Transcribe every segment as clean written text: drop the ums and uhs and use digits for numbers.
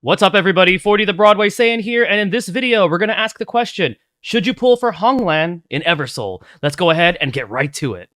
What's up, everybody? 40 the BulbulSaiyan here, and in this video, we're going to ask the question, should you pull for Honglan in Eversoul? Let's go ahead and get right to it.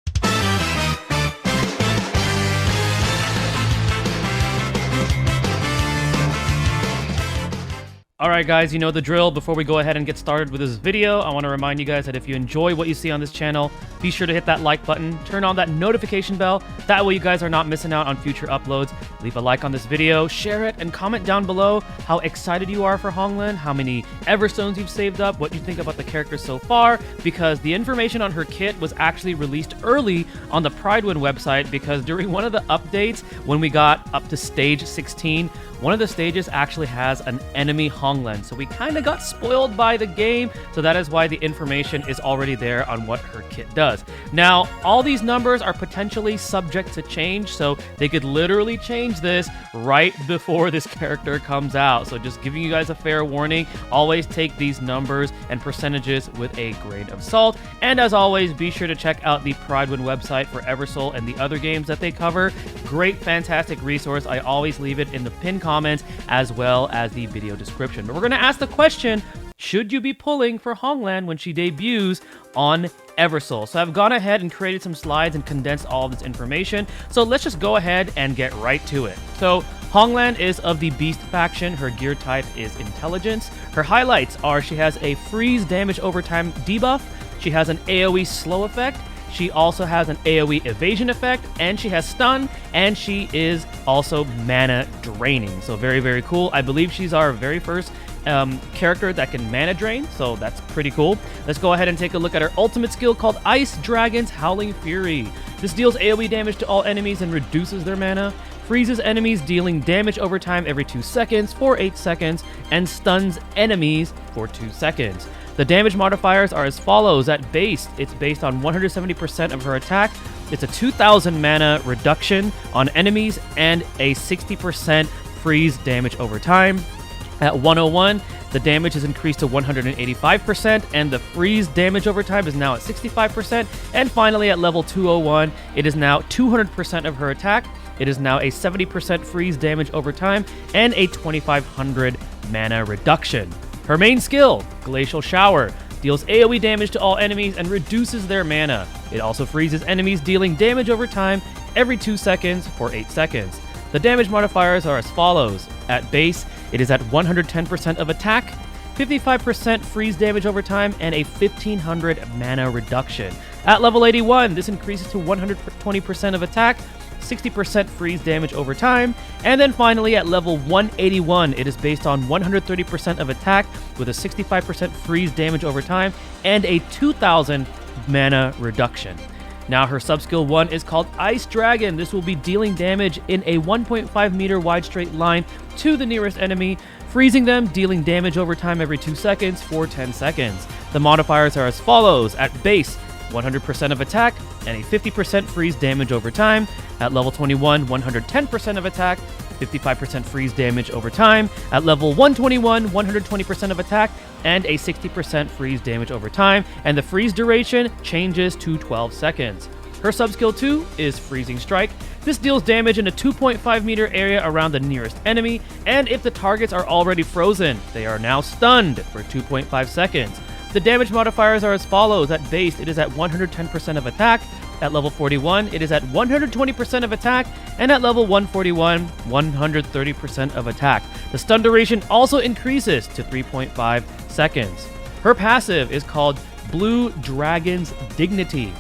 Alright guys, you know the drill. Before we go ahead and get started with this video, I want to remind you guys that if you enjoy what you see on this channel, be sure to hit that like button, turn on that notification bell, that way you guys are not missing out on future uploads. Leave a like on this video, share it, and comment down below how excited you are for Honglan, how many Everstones you've saved up, what you think about the character so far, because the information on her kit was actually released early on the Pridewind website, because during one of the updates, when we got up to stage 16, one of the stages actually has an enemy Honglan, so we kind of got spoiled by the game, so that is why the information is already there on what her kit does. Now, all these numbers are potentially subject to change, so they could literally change this right before this character comes out, so just giving you guys a fair warning, always take these numbers and percentages with a grain of salt, and as always, be sure to check out the Pridewind website for Eversoul and the other games that they cover. Great, fantastic resource. I always leave it in the pinned comments as well as the video description. But we're going to ask the question, should you be pulling for Honglan when she debuts on Eversoul? So I've gone ahead and created some slides and condensed all of this information. So let's just go ahead and get right to it. So Honglan is of the Beast faction. Her gear type is Intelligence. Her highlights are she has a freeze damage over time debuff. She has an AoE slow effect. She also has an AoE evasion effect, and she has stun, and she is also mana draining. So very, very cool. I believe she's our very first character that can mana drain, so that's pretty cool. Let's go ahead and take a look at her ultimate skill called Ice Dragon's Howling Fury. This deals AoE damage to all enemies and reduces their mana, freezes enemies dealing damage over time every 2 seconds for 8 seconds, and stuns enemies for 2 seconds. The damage modifiers are as follows. At base, it's based on 170% of her attack. It's a 2,000 mana reduction on enemies and a 60% freeze damage over time. At 101, the damage is increased to 185%, and the freeze damage over time is now at 65%. And finally, at level 201, it is now 200% of her attack. It is now a 70% freeze damage over time and a 2,500 mana reduction. Her main skill, Glacial Shower, deals AoE damage to all enemies and reduces their mana. It also freezes enemies dealing damage over time every 2 seconds for 8 seconds. The damage modifiers are as follows. At base, it is at 110% of attack, 55% freeze damage over time, and a 1,500 mana reduction. At level 81, this increases to 120% of attack, 60% freeze damage over time, and then finally at level 181, it is based on 130% of attack with a 65% freeze damage over time and a 2,000 mana reduction. Now her sub-skill 1 is called Ice Dragon. This will be dealing damage in a 1.5 meter wide straight line to the nearest enemy, freezing them, dealing damage over time every 2 seconds for 10 seconds. The modifiers are as follows. At base, 100% of attack, and a 50% freeze damage over time. At level 21, 110% of attack, 55% freeze damage over time. At level 121, 120% of attack, and a 60% freeze damage over time. And the freeze duration changes to 12 seconds. Her sub-skill 2 is Freezing Strike. This deals damage in a 2.5 meter area around the nearest enemy, and if the targets are already frozen, they are now stunned for 2.5 seconds. The damage modifiers are as follows. At base, it is at 110% of attack. At level 41, it is at 120% of attack. And at level 141, 130% of attack. The stun duration also increases to 3.5 seconds. Her passive is called Blue Dragon's Dignity.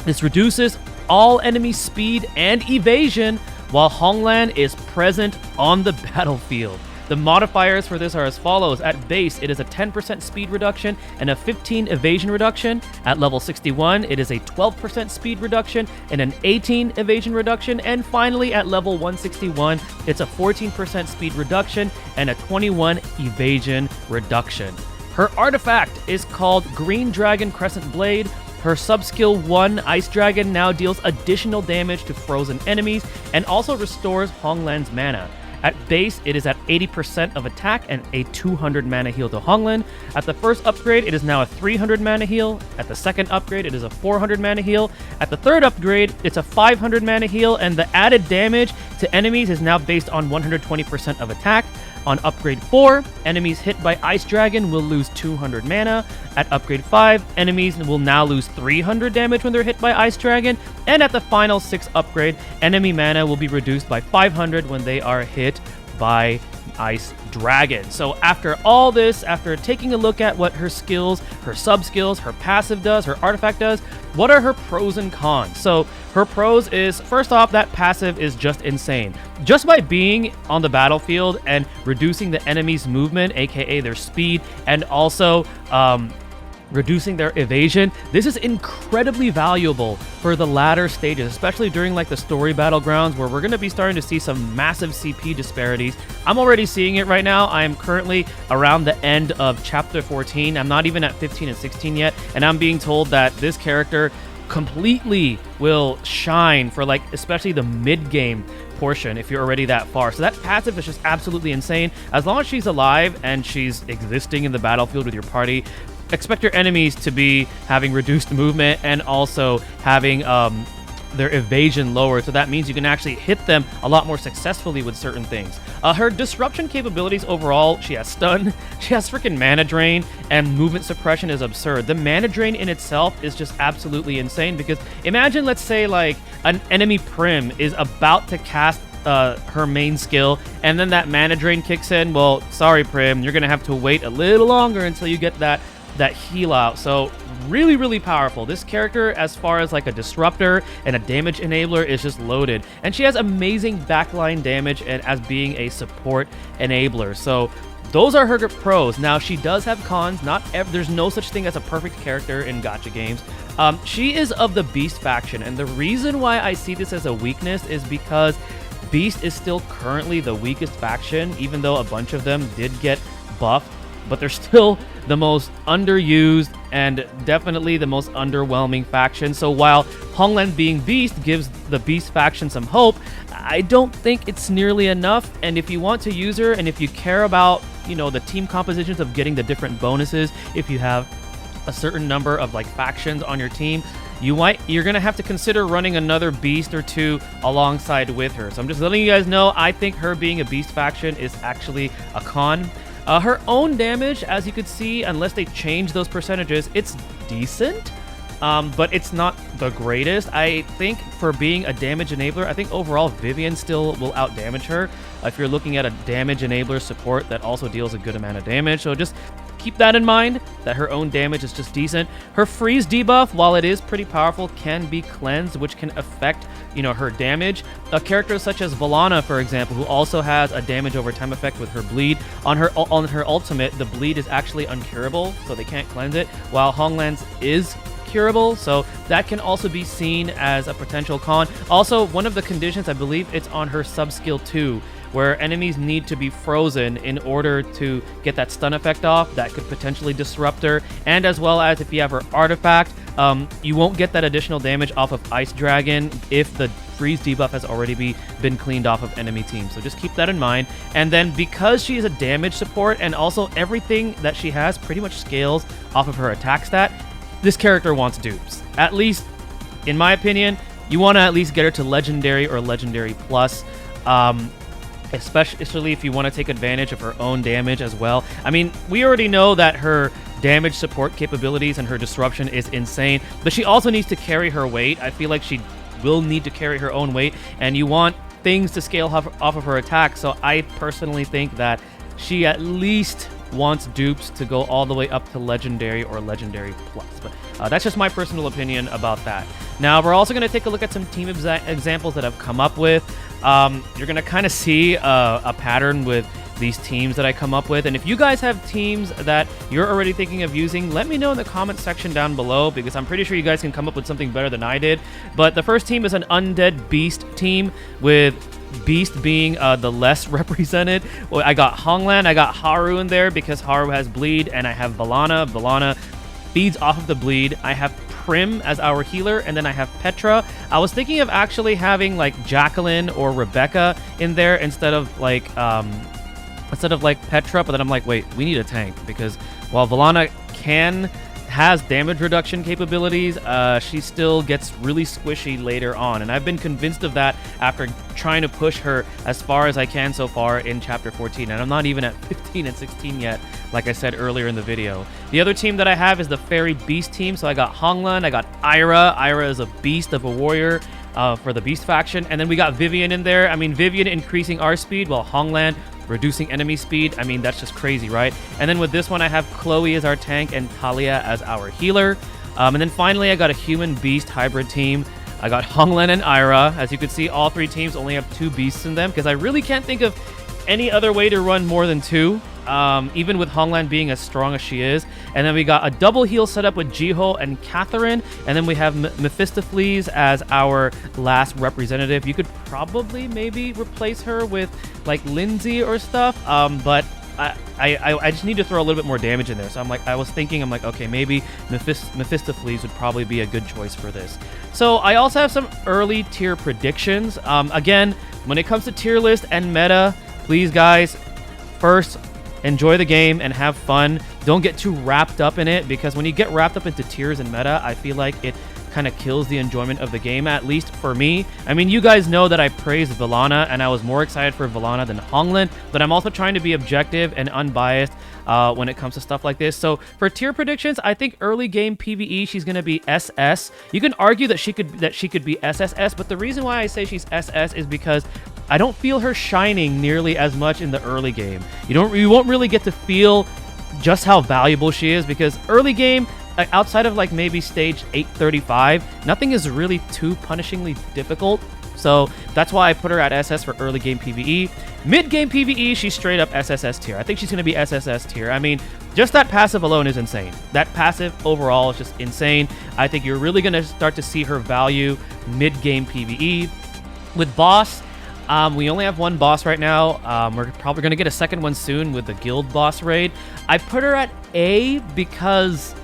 This reduces all enemy speed and evasion while Honglan is present on the battlefield. The modifiers for this are as follows. At base, it is a 10% speed reduction and a 15 evasion reduction. At level 61, it is a 12% speed reduction and an 18 evasion reduction. And finally, at level 161, it's a 14% speed reduction and a 21 evasion reduction. Her artifact is called Green Dragon Crescent Blade. Her sub-skill 1, Ice Dragon, now deals additional damage to frozen enemies and also restores Honglan's mana. At base, it is at 80% of attack and a 200 mana heal to Honglan. At the first upgrade, it is now a 300 mana heal. At the second upgrade, it is a 400 mana heal. At the third upgrade, it's a 500 mana heal, and the added damage to enemies is now based on 120% of attack. On upgrade 4, enemies hit by Ice Dragon will lose 200 mana. At upgrade 5, enemies will now lose 300 damage when they're hit by Ice Dragon. And at the final 6th upgrade, enemy mana will be reduced by 500 when they are hit by Ice Dragon. So after all this, after taking a look at what her skills, her sub skills, her passive does, her artifact does, what are her pros and cons? So her pros is, first off, that passive is just insane. Just by being on the battlefield and reducing the enemy's movement, aka their speed, and also reducing their evasion, this is incredibly valuable for the latter stages, especially during like the story battlegrounds where we're going to be starting to see some massive CP disparities. I'm already seeing it right now. I am currently around the end of chapter 14. I'm not even at 15 and 16 yet, and I'm being told that this character completely will shine for like especially the mid-game portion if you're already that far. So that passive is just absolutely insane. As long as she's alive and she's existing in the battlefield with your party, expect your enemies to be having reduced movement and also having their evasion lowered. So that means you can actually hit them a lot more successfully with certain things. Her disruption capabilities overall, she has stun, she has freaking mana drain, and movement suppression is absurd. The mana drain in itself is just absolutely insane because imagine, let's say, like an enemy Prim is about to cast her main skill, and then that mana drain kicks in. Well, sorry Prim, you're gonna have to wait a little longer until you get that heal out. So really, really powerful. This character, as far as like a disruptor and a damage enabler, is just loaded. And she has amazing backline damage and as being a support enabler. So those are her pros. Now, she does have cons. There's no such thing as a perfect character in gacha games. She is of the Beast faction, and the reason why I see this as a weakness is because Beast is still currently the weakest faction, even though a bunch of them did get buffed, but they're still the most underused and definitely the most underwhelming faction. So while Honglan being Beast gives the Beast faction some hope, I don't think it's nearly enough. And if you want to use her, and if you care about, you know, the team compositions of getting the different bonuses, if you have a certain number of like factions on your team, you're gonna have to consider running another Beast or two alongside with her. So I'm just letting you guys know, I think her being a Beast faction is actually a con. Her own damage, as you could see, unless they change those percentages, it's decent, but it's not the greatest. I think for being a damage enabler, I think overall Vivian still will outdamage her. If you're looking at a damage enabler support that also deals a good amount of damage, so just keep that in mind, that her own damage is just decent. Her freeze debuff, while it is pretty powerful, can be cleansed, which can affect, you know, her damage. A character such as Valana, for example, who also has a damage over time effect with her bleed, on her ultimate, the bleed is actually uncurable, so they can't cleanse it, while Honglan's is curable, so that can also be seen as a potential con. Also, one of the conditions, I believe it's on her sub skill 2, where enemies need to be frozen in order to get that stun effect off. That could potentially disrupt her. And as well as if you have her artifact, you won't get that additional damage off of Ice Dragon if the freeze debuff has already been cleaned off of enemy teams. So just keep that in mind. And then because she is a damage support and also everything that she has pretty much scales off of her attack stat, this character wants dupes. At least, in my opinion, you want to at least get her to Legendary or Legendary Plus. Especially if you want to take advantage of her own damage as well. I mean, we already know that her damage support capabilities and her disruption is insane, but she also needs to carry her weight. I feel like she will need to carry her own weight, and you want things to scale off of her attack. So I personally think that she at least wants dupes to go all the way up to Legendary or Legendary Plus. But that's just my personal opinion about that. Now, we're also going to take a look at some team examples that I've come up with. You're going to kind of see a pattern with these teams that I come up with. And if you guys have teams that you're already thinking of using, let me know in the comment section down below, because I'm pretty sure you guys can come up with something better than I did. But the first team is an Undead Beast team, with Beast being the less represented. Well, I got Honglan, I got Haru in there because Haru has bleed, and I have Valana. Valana feeds off of the bleed. I have Prim as our healer, and then I have Petra. I was thinking of actually having like Jacqueline or Rebecca in there instead of like Petra, but then I'm like, wait, we need a tank, because while Valana can has damage reduction capabilities, she still gets really squishy later on, and I've been convinced of that after trying to push her as far as I can so far in Chapter 14, and I'm not even at 15 and 16 yet, like I said earlier in the video. The other team that I have is the Fairy Beast team, so I got Honglan, I got Ira. Ira is a beast of a warrior for the Beast faction, and then we got Vivian in there. I mean, Vivian increasing our speed, while Honglan reducing enemy speed. I mean, that's just crazy, right? And then with this one, I have Chloe as our tank and Talia as our healer. And then finally, I got a human-beast hybrid team. I got Honglan and Ira. As you can see, all three teams only have 2 beasts in them because I really can't think of any other way to run more than 2. Even with Honglan being as strong as she is. And then we got a double heal setup with Jiho and Catherine. And then we have Mephistopheles as our last representative. You could probably maybe replace her with like Lindsay or stuff. But I just need to throw a little bit more damage in there. So I was thinking, okay, maybe Mephistopheles would probably be a good choice for this. So I also have some early tier predictions. Again, when it comes to tier list and meta, please guys, first, enjoy the game and have fun. Don't get too wrapped up in it, because when you get wrapped up into tiers and meta, I feel like it kind of kills the enjoyment of the game, at least for me. I mean, you guys know that I praised Villana, and I was more excited for Villana than Honglan, but I'm also trying to be objective and unbiased when it comes to stuff like this. So for tier predictions, I think early game PvE, she's going to be SS. You can argue that she could be SSS, but the reason why I say she's SS is because I don't feel her shining nearly as much in the early game. You won't really get to feel just how valuable she is, because early game, outside of like maybe stage 835, nothing is really too punishingly difficult. So that's why I put her at SS for early game PvE. Mid game PvE, she's straight up SSS tier. I think she's going to be SSS tier. I mean, just that passive alone is insane. That passive overall is just insane. I think you're really going to start to see her value mid game PvE. With boss, we only have 1 boss right now. We're probably going to get a second one soon with the guild boss raid. I put her at A because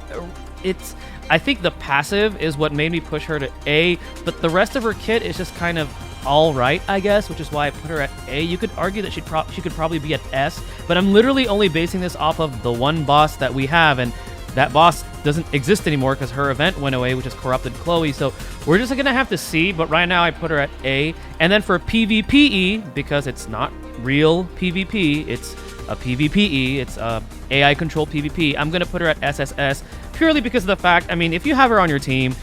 I think the passive is what made me push her to A, but the rest of her kit is just kind of all right, I guess, which is why I put her at A. You could argue that she could probably be at S, but I'm literally only basing this off of the 1 boss that we have, and that boss doesn't exist anymore because her event went away, which is Corrupted Chloe. So we're just gonna have to see, but right now I put her at A. And then for PvPE, because it's not real PvP, it's a PvPE, it's a AI controlled PvP, I'm gonna put her at SSS purely because of the fact, I mean, if you have her on your team,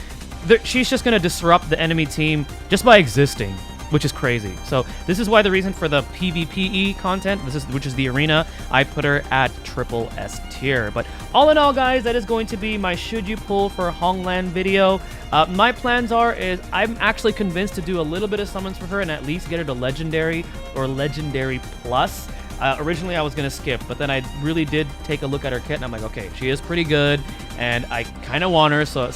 she's just gonna disrupt the enemy team just by existing, which is crazy. So this is why the reason for the PvPE content, which is the arena, I put her at triple S tier. But all in all, guys, that is going to be my should you pull for Honglan video. My plans is I'm actually convinced to do a little bit of summons for her and at least get her to Legendary or Legendary Plus. Originally I was going to skip, but then I really did take a look at her kit and I'm like, okay, she is pretty good and I kind of want her so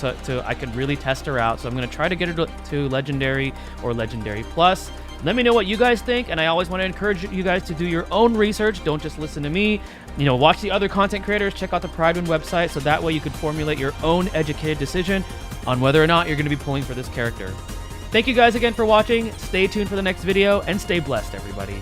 I could really test her out. So I'm going to try to get her to Legendary or Legendary Plus. Let me know what you guys think, and I always want to encourage you guys to do your own research. Don't just listen to me. You know, watch the other content creators, check out the Pridewind website, so that way you could formulate your own educated decision on whether or not you're going to be pulling for this character. Thank you guys again for watching. Stay tuned for the next video, and stay blessed, everybody.